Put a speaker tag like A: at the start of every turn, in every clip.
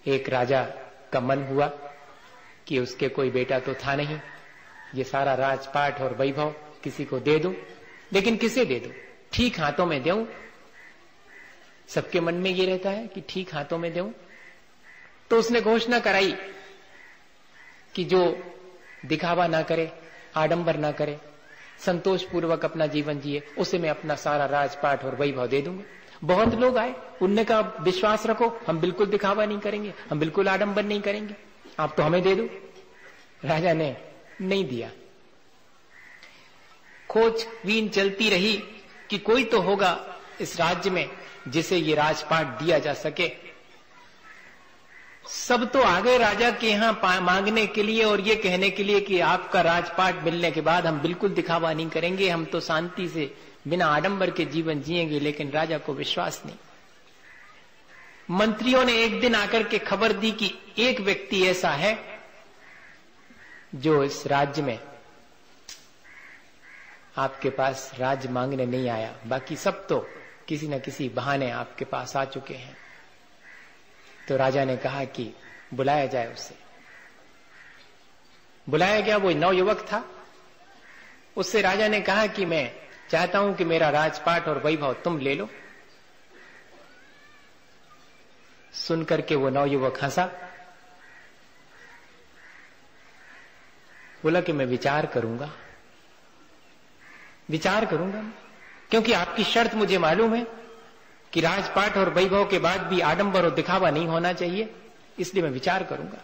A: एक राजा का मन हुआ कि उसके कोई बेटा तो था नहीं, ये सारा राजपाट और वैभव किसी को दे दूं, लेकिन किसे दे दूं, ठीक हाथों में दूं। सबके मन में ये रहता है कि ठीक हाथों में दूं। तो उसने घोषणा कराई कि जो दिखावा ना करे, आडंबर ना करे, संतोष पूर्वक अपना जीवन जिए, उसे मैं अपना सारा राजपाट और वैभव दे दूंगा। बहुत लोग आए, उनने कहा विश्वास रखो, हम बिल्कुल दिखावा नहीं करेंगे, हम बिल्कुल आडंबर नहीं करेंगे, आप तो हमें दे दो। राजा ने नहीं दिया। खोजबीन चलती रही कि कोई तो होगा इस राज्य में जिसे ये राजपाट दिया जा सके। सब तो आ गए राजा के यहां मांगने के लिए और ये कहने के लिए कि आपका राजपाट मिलने के बाद हम बिल्कुल दिखावा नहीं करेंगे, हम तो शांति से बिना आडंबर के जीवन जिएंगे। लेकिन राजा को विश्वास नहीं। मंत्रियों ने एक दिन आकर के खबर दी कि एक व्यक्ति ऐसा है जो इस राज्य में आपके पास राज मांगने नहीं आया, बाकी सब तो किसी न किसी बहाने आपके पास आ चुके हैं। तो राजा ने कहा कि बुलाया जाए उसे। बुलाया गया। वो नवयुवक था। उससे राजा ने कहा कि मैं चाहता हूं कि मेरा राजपाट और वैभव तुम ले लो। सुनकर के वो नवयुवक हंसा, बोला कि मैं विचार करूंगा, क्योंकि आपकी शर्त मुझे मालूम है कि राजपाट और वैभव के बाद भी आडंबर और दिखावा नहीं होना चाहिए, इसलिए मैं विचार करूंगा,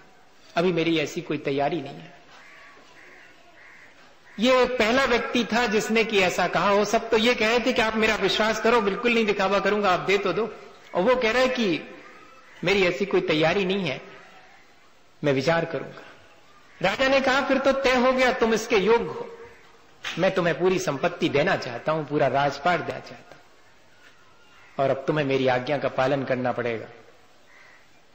A: अभी मेरी ऐसी कोई तैयारी नहीं है। ये पहला व्यक्ति था जिसने कि ऐसा कहा हो। सब तो ये कह रहे थे कि आप मेरा विश्वास करो, बिल्कुल नहीं दिखावा करूंगा, आप दे तो दो। और वो कह रहा है कि मेरी ऐसी कोई तैयारी नहीं है, मैं विचार करूंगा। राजा ने कहा फिर तो तय हो गया, तुम इसके योग्य हो, मैं तुम्हें पूरी संपत्ति देना चाहता हूं, पूरा राजपाट देना चाहता हूं, और अब तुम्हें मेरी आज्ञा का पालन करना पड़ेगा,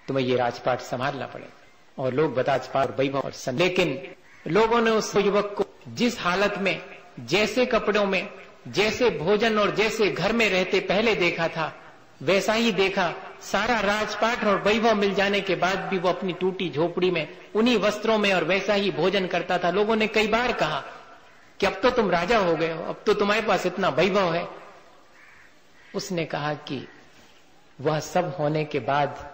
A: तुम्हें ये राजपाट संभालना पड़ेगा। और लोग राजपाट और वैभव और लेकिन लोगों ने उस युवक को जिस हालत में, जैसे कपड़ों में, जैसे भोजन और जैसे घर में रहते पहले देखा था, वैसा ही देखा। सारा राजपाट और वैभव मिल जाने के बाद भी वो अपनी टूटी झोपड़ी में, उन्हीं वस्त्रों में और वैसा ही भोजन करता था। लोगों ने कई बार कहा कि अब तो तुम राजा हो गए हो, अब तो तुम्हारे पास इतना वैभव है। उसने कहा कि वह सब होने के बाद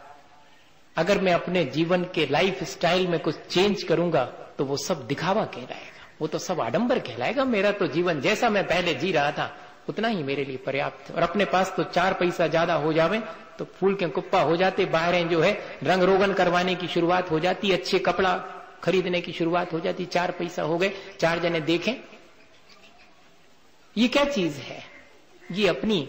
A: अगर मैं अपने जीवन के लाइफ स्टाइल में कुछ चेंज करूंगा तो वो सब दिखावा कहलाएगा, वो तो सब आडंबर कहलाएगा। मेरा तो जीवन जैसा मैं पहले जी रहा था उतना ही मेरे लिए पर्याप्त है। और अपने पास तो 4 पैसा ज्यादा हो जावे तो फूल के कुप्पा हो जाते, बाहर जो है रंग रोगन करवाने की शुरुआत हो जाती, अच्छे कपड़ा खरीदने की शुरुआत हो जाती। 4 पैसा हो गए, 4 जने देखें। ये क्या चीज है? ये अपनी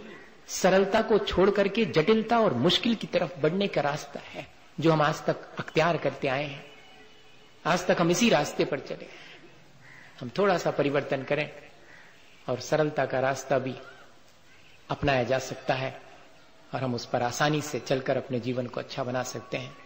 A: सरलता को छोड़ करके जटिलता और मुश्किल की तरफ बढ़ने का रास्ता है जो हम आज तक अख्तियार करते आए हैं। आज तक हम इसी रास्ते पर चले हैं। हम थोड़ा सा परिवर्तन करें और सरलता का रास्ता भी अपनाया जा सकता है और हम उस पर आसानी से चलकर अपने जीवन को अच्छा बना सकते हैं।